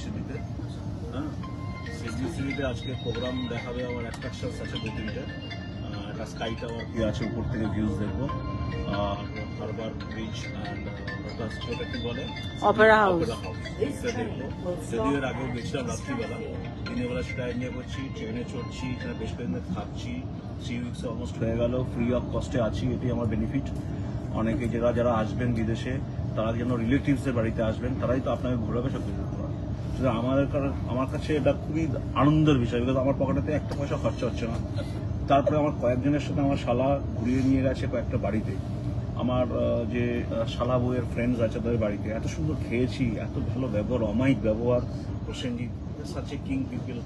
সিটিতে। হ্যাঁ, সিটিতে আজকে প্রোগ্রাম দেখাবে আমার অ্যাট্রাকশনস আছে 2-3টে। একটা স্কাই টাওয়ার কি আছে, উপর থেকে ভিউজ দেখবো, আর হারবার ব্রিজ অ্যান্ড ওটা কি বলে, অপেরা হাউস। এটা দেখবো। যদিও এর আগেও গেছিলাম রাত্রিবেলা, দিনের বেলা সেটা এনজয় করছি, ট্রেনে চড়ছি, এখানে বেশ কয়েকদিন থাকছি, 3 উইকস অলমোস্ট হয়ে গেল, ফ্রি অফ কস্টে আছি, এটি আমার বেনিফিট। অনেকে যারা আসবেন বিদেশে, তারা যেন রিলেটিভসের বাড়িতে আসবেন, তারাই তো আপনাকে ঘোরাবে, সব কিছু ঘোরাবে। আমার কাছে এটা খুবই আনন্দের বিষয়, বিকজ আমার পকেটেতে একটা পয়সা খরচা হচ্ছে না। তারপরে আমার কয়েকজনের সাথে আমার শালা ঘুরিয়ে নিয়ে গেছে কয়েকটা বাড়িতে, আমার যে শালা বউয়ের ফ্রেন্ডস আছে তাদের বাড়িতে, এত সুন্দর খেয়েছি, এত ভালো ব্যবহার, অমায়িক ব্যবহার, প্রসেনজিৎ সাচে কিং পিপল,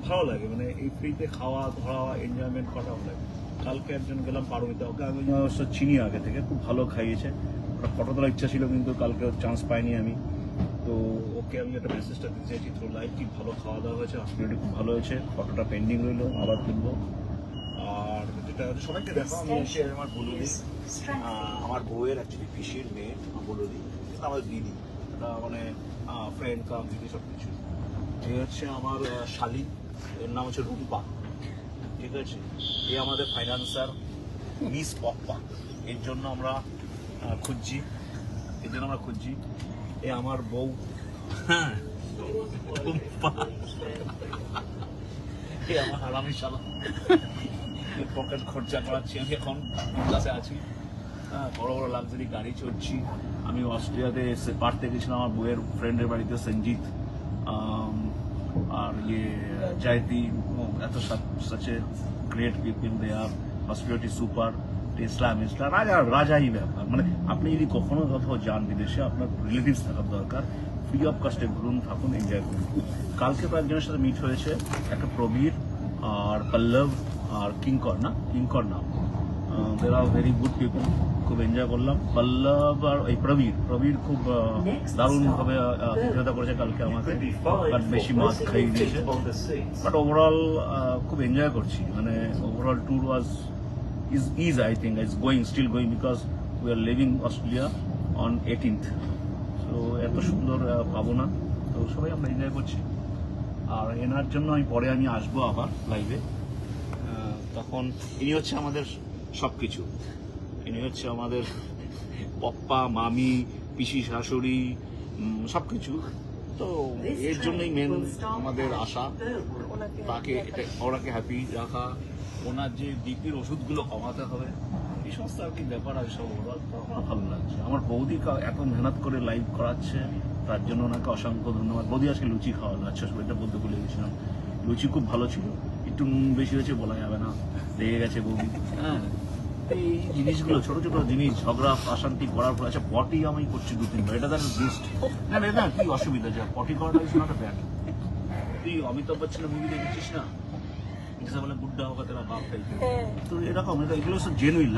ভালো লাগে। মানে এই ফ্রিতে খাওয়া ধরা এনজয়মেন্ট করা ভালো লাগে। কালকে একজন গেলাম পারমিতা, ওকে আমি অবশ্য চিনি আগে থেকে, খুব ভালো খাইয়েছে। ওটা ফটো তোলার ইচ্ছা ছিল কিন্তু কালকে চান্স পাইনি আমি, তো ওকে আমি একটা মেসেজটা দিতে চাইছি থ্রু লাইভ, কি ভালো খাওয়া দাওয়া হয়েছে, হসপিটালিটি খুব ভালো হয়েছে, ফটোটা পেন্ডিং রইলো, আবার তুলবো। আর যেটা সবাইকে দেখো, আমি এসে আমার বলুদি, আমার বউয়ের অ্যাকচুয়ালি পিসির মেয়ে বলুদি, কিন্তু আমার দিদি, এটা মানে ফ্রেন্ড কাম দিদি সব কিছু। এই হচ্ছে আমার শালি, এর নাম হচ্ছে রুম্পা, ঠিক আছে। এ আমাদের ফাইন্যান্সার মিস পপ্পা, এর জন্য আমরা খুঁজছি, এ আমার বউ, হ্যাঁ রুম্পা, এ আমার হারামি শালা, পকেট খরচা করাচ্ছি। আমি এখন ক্লাসে আছি, বড় বড় লাক্সারি গাড়ি চড়ছি। আমি অস্ট্রেলিয়াতে পারতে গেছিলাম আমার বউয়ের ফ্রেন্ডের বাড়িতে, সঞ্জিত আর জায়তি, এত such a great people they are, hospitality super, টেসলা রাজাই ব্যাপার। মানে আপনি যদি কখনো কোথাও যান বিদেশে, আপনার রিলেটিভস থাকার দরকার, ফ্রি অফ কস্টে ঘুরুন, থাকুন, এনজয় করুন। কালকে কয়েকজনের সাথে মিট হয়েছে, একটা প্রবীর আর পল্লব আর কিঙ্কর নাম, দেরা ভেরি গুড পিপল, খুব এনজয় করলাম। পল্লব আর এই প্রবীর খুব দারুণভাবে আতিথ্যতা করেছে কালকে আমাকে, বাট বেশি মাছ খাইয়ে দিয়েছে, বাট ওভারঅল খুব এনজয় করছি। মানে overall tour was is I think is still going because we are leaving Australia on 18th, so এত সুন্দর পাবো না, তো সবাই আমরা এনজয় করছি। আর এনার জন্য পরে আমি আসবো আবার লাইভে, তখন ইনি হচ্ছে আমাদের সবকিছু, ইনি হচ্ছে আমাদের পপ্পা, মামি, পিসি শাশুড়ি, সবকিছু। তো এর জন্যই মেন আমাদের আশা, তাকে ওনাকে হ্যাপি রাখা, ওনার যে বিপির ওষুধগুলো কমাতে হবে, এই সমস্ত আর কি ব্যাপার আছে, সব ওরা ভালো লাগছে। আমার বৌদি এত মেহনত করে লাইভ করাচ্ছে, তার জন্য ওনাকে অসংখ্য ধন্যবাদ। বৌদি আজকে লুচি খাওয়ালো, আচ্ছা এটা বলতে ভুলে গেছিলাম, লুচি খুব ভালো ছিল, একটু নুন বেশি হয়েছে বলা যাবে না, লেগে গেছে বৌদি। হ্যাঁ, এই জিনিসগুলো ছোট ছোট জিনিস, ঝগড়া অশান্তি করার পর, আচ্ছা পটি আমি করছি 2-3 বার, এটা তার বেস্ট না, এটা কি অসুবিধা, যা পটি করাটা ইজ নট আ ব্যাড। তুই অমিতাভ বচ্চনের মুভি দেখেছিস না, বলে বুড্ডা হোক তেরা বাপ, তো এরকম, এগুলো সব জেনুইন।